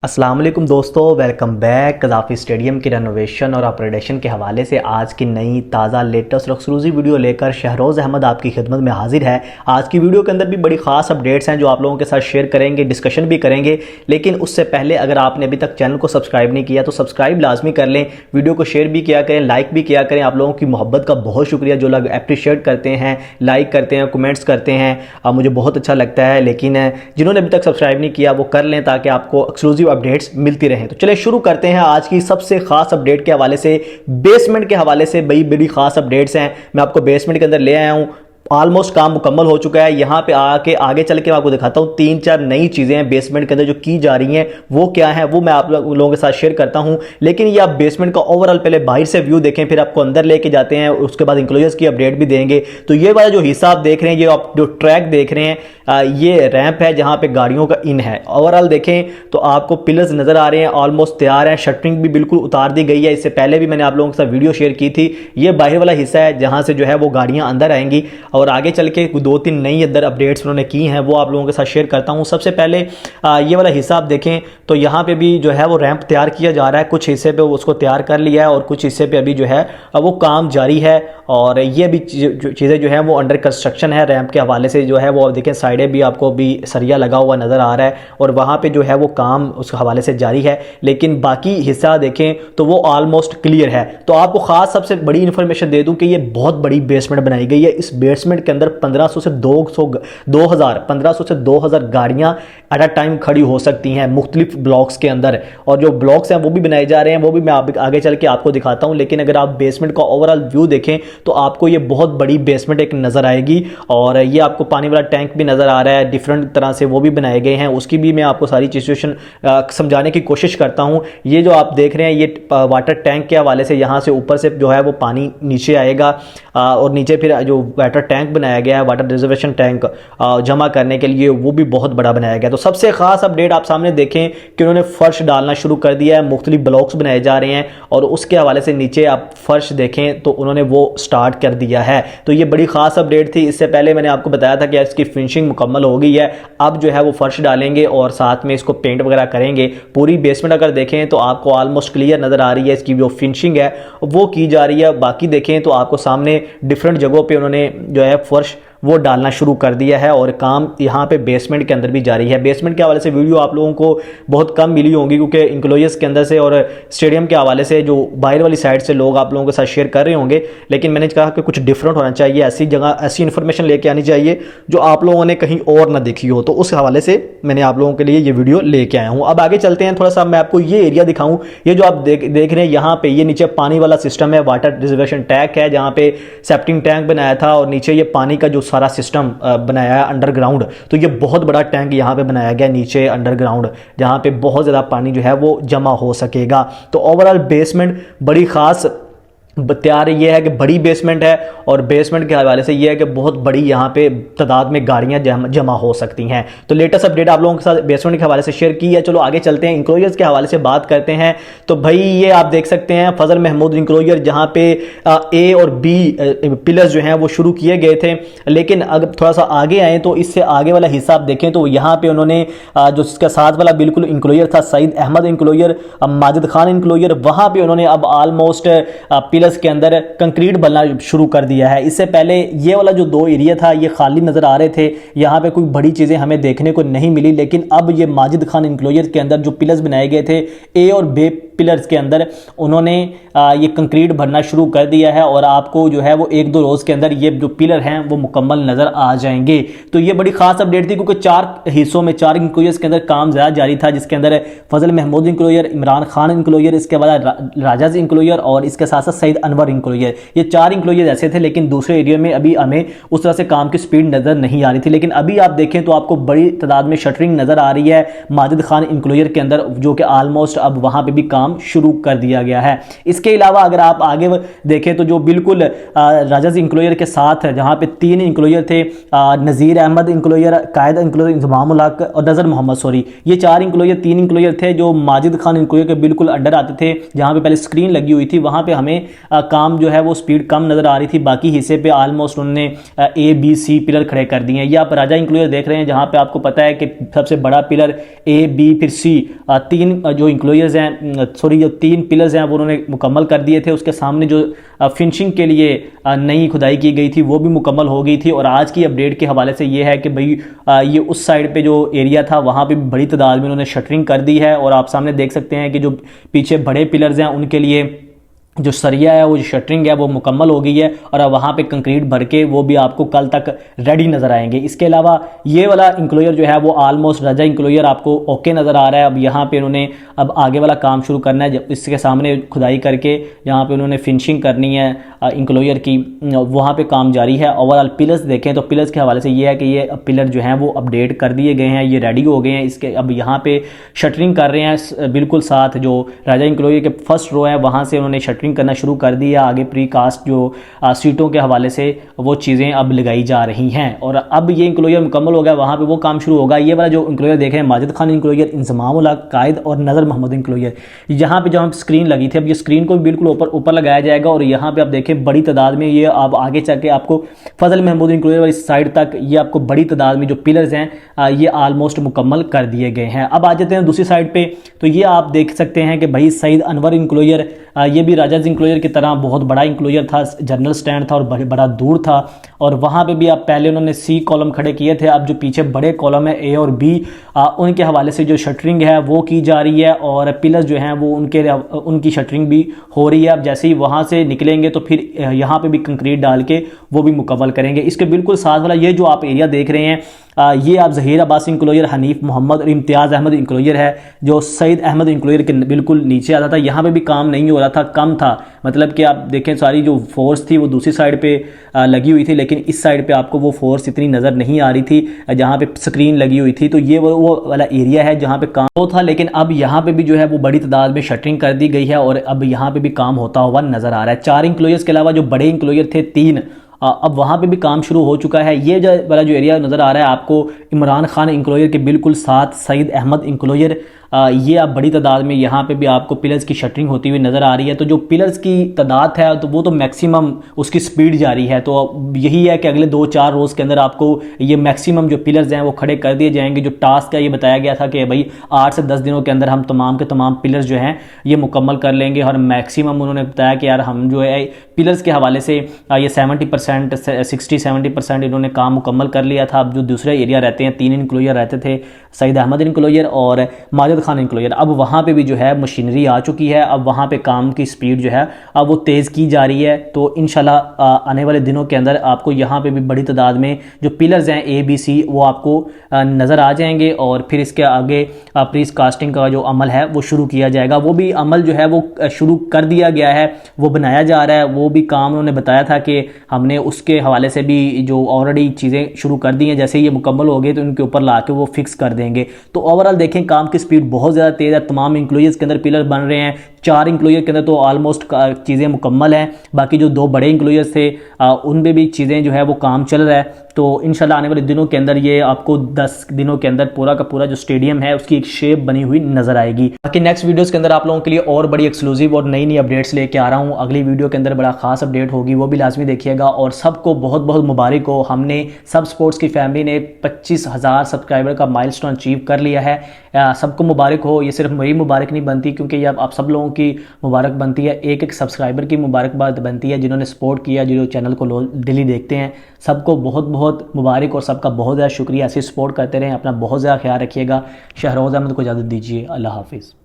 अस्सलाम वालेकुम दोस्तों, वेलकम बैक। कज़ाफ़ी स्टेडियम की रेनोवेशन और अपग्रेडेशन के हवाले से आज की नई ताज़ा लेटेस्ट और एक्सक्लूसिव वीडियो लेकर शहरोज़ अहमद आपकी खिदमत में हाजिर है। आज की वीडियो के अंदर भी बड़ी ख़ास अपडेट्स हैं जो आप लोगों के साथ शेयर करेंगे, डिस्कशन भी करेंगे। लेकिन उससे पहले अगर आपने अभी तक चैनल को सब्सक्राइब नहीं किया तो सब्सक्राइब लाजमी कर लें, वीडियो को शेयर भी किया करें, लाइक भी किया करें। आप लोगों की मोहब्बत का बहुत शुक्रिया, जो लोग अप्रिशिएट करते हैं, लाइक करते हैं, कमेंट्स करते हैं, मुझे बहुत अच्छा लगता है। लेकिन जिन्होंने अभी तक सब्सक्राइब नहीं किया वो कर लें ताकि आपको एक्सक्लूसिव अपडेट्स मिलती रहें। तो चलिए शुरू करते हैं आज की सबसे खास अपडेट के हवाले से। बेसमेंट के हवाले से बड़ी खास अपडेट्स हैं। मैं आपको बेसमेंट के अंदर ले आया हूं। ऑलमोस्ट काम मुकम्मल हो चुका है। यहाँ पे आगे चल के मैं आपको दिखाता हूँ 3-4 नई चीज़ें हैं बेसमेंट के अंदर जो की जा रही हैं, वो क्या है वो मैं आप लोगों के साथ शेयर करता हूँ। लेकिन ये आप बेसमेंट का ओवरऑल पहले बाहर से व्यू देखें, फिर आपको अंदर लेके जाते हैं, उसके बाद इंक्लोजर्स की अपडेट भी देंगे। तो ये वाला जो हिस्सा आप देख रहे हैं, ये आप जो ट्रैक देख रहे हैं, ये रैंप है जहाँ पे गाड़ियों का इन है। ओवरऑल देखें तो आपको पिलर्स नज़र आ रहे हैं, ऑलमोस्ट तैयार है। शटरिंग भी बिल्कुल उतार दी गई है। इससे पहले भी मैंने आप लोगों के साथ वीडियो शेयर की थी। ये बाहर वाला हिस्सा है जहाँ से जो है वो गाड़ियाँ अंदर आएंगी। और आगे चल के 2-3 नई अंदर अपडेट्स उन्होंने की हैं, वो आप लोगों के साथ शेयर करता हूं। सबसे पहले ये वाला हिस्सा आप देखें तो यहाँ पे भी जो है वो रैंप तैयार किया जा रहा है। कुछ हिस्से पे उसको तैयार कर लिया है और कुछ हिस्से पे अभी जो है वो काम जारी है। और ये भी चीज़ें जो है वो अंडर कंस्ट्रक्शन है। रैंप के हवाले से जो है वो देखें, साइडें भी आपको भी सरिया लगा हुआ नज़र आ रहा है और वहाँ पर जो है वो काम उस हवाले से जारी है। लेकिन बाकी हिस्सा देखें तो वो ऑलमोस्ट क्लियर है। तो आपको ख़ास सबसे बड़ी इंफॉर्मेशन दे दूँ कि ये बहुत बड़ी बेसमेंट बनाई गई है। इस बेसमेंट के अंदर 1500 से 2000 गाड़ियां एट अ टाइम खड़ी हो सकती हैं मुख्तलिफ ब्लॉक्स के अंदर। और जो ब्लॉक्स हैं वो भी बनाए जा रहे हैं, वो भी मैं आगे चल के आपको दिखाता हूं। लेकिन अगर आप बेसमेंट का ओवरऑल व्यू देखें तो आपको ये बहुत बड़ी बेसमेंट एक नज़र आएगी। और ये आपको पानी वाला टैंक भी नज़र आ रहा है, डिफरेंट तरह से वो भी बनाए गए हैं। उसकी भी मैं आपको सारी सिचुएशन समझाने की कोशिश करता हूँ। ये जो आप देख रहे हैं ये वाटर टैंक के हवाले से, यहाँ से ऊपर से जो है वो पानी नीचे आएगा और नीचे फिर जो वाटर टैंक बनाया गया है, वाटर रिजर्वेशन टैंक जमा करने के लिए, वो भी बहुत बड़ा बनाया गया। तो सबसे खास अपडेट आप सामने देखें कि उन्होंने फर्श डालना शुरू कर दिया है, मुख्तलिफ ब्लॉक्स बनाए जा रहे हैं। और उसके हवाले से नीचे आप फर्श देखें तो उन्होंने वो स्टार्ट कर दिया है। तो ये बड़ी खास अपडेट थी। इससे पहले मैंने आपको बताया था कि इसकी फिनिशिंग मुकम्मल हो गई है। अब जो है वो फर्श डालेंगे और साथ में इसको पेंट वगैरह करेंगे। पूरी बेसमेंट अगर देखें तो आपको ऑलमोस्ट क्लियर नज़र आ रही है। इसकी जो फिनिशिंग है वो की जा रही है। बाकी देखें तो आपको सामने डिफरेंट जगहों पर उन्होंने जो है फर्श वो डालना शुरू कर दिया है और काम यहाँ पे बेसमेंट के अंदर भी जारी है। बेसमेंट के हवाले से वीडियो आप लोगों को बहुत कम मिली होंगी क्योंकि इंक्लोजर्स के अंदर से और स्टेडियम के हवाले से जो बाहर वाली साइड से लोग आप लोगों के साथ शेयर कर रहे होंगे। लेकिन मैंने कहा कि कुछ डिफरेंट होना चाहिए, ऐसी जगह ऐसी इन्फॉर्मेशन लेके आनी चाहिए जो आप लोगों ने कहीं और ना देखी हो। तो उस हवाले से मैंने आप लोगों के लिए ये वीडियो लेके आया हूँ। अब आगे चलते हैं, थोड़ा सा मैं आपको ये एरिया दिखाऊँ। ये जो आप देख रहे हैं यहाँ पे, ये नीचे पानी वाला सिस्टम है, वाटर रिजर्वेशन टैंक है जहाँ पे सेप्टिंग टैंक बनाया था और नीचे ये पानी का जो सारा सिस्टम बनाया है अंडरग्राउंड। तो ये बहुत बड़ा टैंक यहाँ पे बनाया गया नीचे अंडरग्राउंड, जहाँ पे बहुत ज़्यादा पानी जो है वो जमा हो सकेगा। तो ओवरऑल बेसमेंट बड़ी ख़ास तैयार ये है कि बड़ी बेसमेंट है और बेसमेंट के हवाले से ये है कि बहुत बड़ी यहाँ पे तादाद में गाड़ियाँ जमा हो सकती हैं। तो लेटेस्ट अपडेट आप लोगों के साथ बेसमेंट के हवाले से शेयर की है। चलो आगे चलते हैं, इंक्लोजर्स के हवाले से बात करते हैं। तो भाई ये आप देख सकते हैं फजल महमूद इंक्लोजर, जहाँ पे ए और बी पिलर्स जो हैं वो शुरू किए गए थे। लेकिन अगर थोड़ा सा आगे आए तो इससे आगे वाला हिस्सा आप देखें तो यहाँ पे उन्होंने जो इसका साथ वाला बिल्कुल इंक्लोजर था, सईद अहमद इंक्लोजर, माजिद खान इंक्लोजर, वहाँ पर उन्होंने अब ऑलमोस्ट के अंदर कंक्रीट बनना शुरू कर दिया है। इससे पहले ये वाला जो 2 एरिया था ये खाली नजर आ रहे थे, यहाँ पे कोई बड़ी चीजें हमें देखने को नहीं मिली। लेकिन अब ये माजिद खान इंक्लोजर के अंदर जो पिलर्स बनाए गए थे ए और बी पिलर्स के अंदर, उन्होंने ये कंक्रीट भरना शुरू कर दिया है और आपको जो है वो 1-2 रोज के अंदर ये जो पिलर हैं वो मुकम्मल नजर आ जाएंगे। तो ये बड़ी खास अपडेट थी क्योंकि 4 हिस्सों में 4 इंक्लोजर्स के अंदर काम ज़्यादा जारी था, जिसके अंदर फजल महमूद इंक्लोजर, इमरान खान इंक्लोजर, इसके बाद राजाज इंक्लोजर और इसके साथ साथ सईद अनवर इंक्लोजर। ये 4 इंक्लोजर ऐसे थे। लेकिन दूसरे एरिया में अभी हमें उस तरह से काम की स्पीड नजर नहीं आ रही थी। लेकिन अभी आप देखें तो आपको बड़ी तादाद में शटरिंग नजर आ रही है माजिद खान इंक्लोजर के अंदर, जो कि ऑलमोस्ट अब वहां पे भी काम काम शुरू कर दिया गया है। इसके अलावा अगर आप आगे देखें तो जो बिल्कुल राजाज इंक्लोयर के साथ जहाँ पे 3 इंक्लोयर थे, नज़ीर अहमद इंक्लोयर, कायद इंक्लोयर, इंजमाम उल हक और नज़र मोहम्मद, सॉरी ये 4 इंक्लोयर 3 इंक्लोयर थे जो माजिद खान इंक्लोयर के बिल्कुल अंडर आते थे। जहाँ पे पहले स्क्रीन लगी हुई थी वहाँ पे हमें काम जो है वो स्पीड कम नज़र आ रही थी, बाकी हिस्से पे ऑलमोस्ट उन्होंने A, B, C पिलर खड़े कर दिए हैं। ये आप राजा इंक्लोयर देख रहे हैं जहाँ पे आपको पता है कि सबसे बड़ा पिलर A, B फिर C, 3 जो इंक्लोयर्स हैं, सॉरी जो 3 पिलर्स हैं वो उन्होंने मुकम्मल कर दिए थे। उसके सामने जो फिनिशिंग के लिए नई खुदाई की गई थी वो भी मुकम्मल हो गई थी। और आज की अपडेट के हवाले से ये है कि भाई ये उस साइड पे जो एरिया था वहाँ पे बड़ी तादाद में उन्होंने शटरिंग कर दी है। और आप सामने देख सकते हैं कि जो पीछे बड़े पिलर्स हैं उनके लिए जो सरिया है वो जो शटरिंग है वो मुकम्मल हो गई है और अब वहाँ पे कंक्रीट भर के वो भी आपको कल तक रेडी नज़र आएंगे। इसके अलावा ये वाला इंक्लोयर जो है वो ऑलमोस्ट राजा इंक्लोयर आपको ओके नज़र आ रहा है। अब यहाँ पे उन्होंने अब आगे वाला काम शुरू करना है, जब इसके सामने खुदाई करके जहाँ पे उन्होंने फिनिशिंग करनी है इंक्लोयर की, वहाँ पे काम जारी है। ओवरऑल पिलर्स देखें तो पिलर्स के हवाले से ये है कि ये पिलर जो हैं वो अपडेट कर दिए गए हैं, ये रेडी हो गए हैं। इसके अब यहाँ पे शटरिंग कर रहे हैं बिल्कुल साथ जो राजा इंक्लोयर के फर्स्ट रो है वहाँ से उन्होंने शटरिंग करना शुरू कर दिया। आगे प्री कास्ट जो सीटों के हवाले से वो चीज़ें अब लगाई जा रही हैं और अब ये इंक्लोयर मुकम्मल हो गया, वहाँ पे वो काम शुरू होगा। ये वाला जो इंक्लोयर देख रहे हैं माजिद खान इंक्लोयर, इंजमाम उल हक, कायद और नज़र मोहम्मद इंक्लोयर, यहाँ पे जहाँ स्क्रीन लगी थी अब ये स्क्रीन को बिल्कुल ऊपर लगाया जाएगा। और यहाँ पे आप देखें बड़ी तादाद में ये अब आगे चल के आपको फजल महमूद इंक्लोयर वाली साइड तक ये आपको बड़ी तादाद में जो पिलर्स हैं ये ऑलमोस्ट मुकम्मल कर दिए गए हैं। अब आ जाते हैं दूसरी साइड पे, तो ये आप देख सकते हैं कि भाई सईद अनवर इंक्लोयर, ये भी राजा इंक्लोयर की तरह बहुत बड़ा इंक्लोयर था, जनरल स्टैंड था और बड़ा दूर था। और वहाँ पे भी आप पहले उन्होंने C कॉलम खड़े किए थे, अब जो पीछे बड़े कॉलम है A और B उनके हवाले से जो शटरिंग है वो की जा रही है और पिलर्स जो हैं वो उनकी शटरिंग भी हो रही है। अब जैसे ही वहाँ से निकलेंगे तो फिर यहाँ पे भी कंक्रीट डाल के वो भी मुकम्मल करेंगे। इसके बिल्कुल साथ वाला ये जो आप एरिया देख रहे हैं ये आप ज़हीर अब्बासी इंक्लोयर, हनीफ मोहम्मद और इम्तियाज़ अहमद इंक्लोयर है जो सईद अहमद इंक्लोयर के बिल्कुल नीचे आता था। यहाँ पे भी काम नहीं हो रहा था, कम था, मतलब कि आप देखें सारी जो फोर्स थी वो दूसरी साइड पे लगी हुई थी, लेकिन इस साइड पे आपको वो फोर्स इतनी नज़र नहीं आ रही थी जहाँ पे स्क्रीन लगी हुई थी। तो ये वो वाला एरिया है जहाँ पे काम हो था, लेकिन अब यहाँ पे भी जो है वो बड़ी तादाद में शटरिंग कर दी गई है और अब यहाँ पे भी काम होता हुआ नज़र आ रहा है। 4 इंक्लोयर्स के अलावा जो बड़े इंक्लोयर थे 3, अब वहाँ पे भी काम शुरू हो चुका है। ये वाला जो एरिया नज़र आ रहा है आपको इमरान खान इंक्लोयर के बिल्कुल साथ सईद अहमद इंक्लोयर, ये आप बड़ी तादाद में यहाँ पे भी आपको पिलर्स की शटरिंग होती हुई नज़र आ रही है। तो जो पिलर्स की तादाद है तो वो तो मैक्सिमम उसकी स्पीड जारी है, तो यही है कि अगले 2-4 रोज़ के अंदर आपको ये मैक्सिमम जो पिलर्स हैं वो खड़े कर दिए जाएंगे। जो टास्क है ये बताया गया था कि भाई 8 से 10 दिनों के अंदर हम तमाम के तमाम पिलर्स जो हैं ये मुकम्मल कर लेंगे और मैक्सिमम उन्होंने बताया कि यार हम जो है पिलर्स के हवाले से ये 70% 60-70% इन्होंने काम मुकम्मल कर लिया था। अब जो दूसरे एरिया रहते हैं 3 इंक्लोयर रहते थे, सईद अहमद इंक्लोयर और माजिद खान इंक्लोयर, अब वहाँ पे भी जो है मशीनरी आ चुकी है, अब वहाँ पे काम की स्पीड जो है अब वो तेज़ की जा रही है। तो इंशाल्लाह आने वाले दिनों के अंदर आपको यहाँ पे भी बड़ी तादाद में जो पिलर्स हैं A-B-C वो आपको नज़र आ जाएंगे और फिर इसके आगे प्री कास्टिंग का जो अमल है वो शुरू किया जाएगा। वो भी अमल जो है वो शुरू कर दिया गया है, वो बनाया जा रहा है। वो भी काम उन्होंने बताया था कि हमने उसके हवाले से भी जो ऑलरेडी चीज़ें शुरू कर दी हैं, जैसे ये मुकम्मल हो गए तो उनके ऊपर ला के वो फिक्स कर देंगे। तो ओवरऑल देखें काम की स्पीड बहुत ज़्यादा तेज़ है। तमाम इंक्लोयर्स के अंदर पिलर बन रहे हैं, 4 इंक्लोयर के अंदर तो ऑलमोस्ट चीज़ें मुकम्मल हैं, बाकी जो 2 बड़े इंक्लोयर्स थे उनमें भी चीज़ें जो है वो काम चल रहा है। तो इंशाल्लाह आने वाले दिनों के अंदर ये आपको 10 दिनों के अंदर पूरा का पूरा जो स्टेडियम है उसकी एक शेप बनी हुई नजर आएगी। बाकी नेक्स्ट वीडियोस के अंदर आप लोगों के लिए और बड़ी एक्सक्लूसिव और नई अपडेट्स लेके आ रहा हूँ। अगली वीडियो के अंदर बड़ा खास अपडेट होगी, वो भी लाजमी देखिएगा। और सबको बहुत बहुत मुबारक हो, हमने सब स्पोर्ट्स की फैमिली ने 25,000 सब्सक्राइबर का माइलस्टोन अचीव कर लिया है। सबको मुबारक हो। ये सिर्फ मेरी मुबारक नहीं बनती, क्योंकि ये आप सब लोगों की मुबारक बनती है, एक एक सब्सक्राइबर की मुबारकबाद बनती है जिन्होंने सपोर्ट किया, जो चैनल को डेली देखते हैं। सबको बहुत बहुत मुबारक और सबका बहुत ज़्यादा शुक्रिया। ऐसे सपोर्ट करते रहें, अपना बहुत ज़्यादा ख्याल रखिएगा। शहरोज़ अहमद को इजाज़त दीजिए, अल्लाह हाफिज़।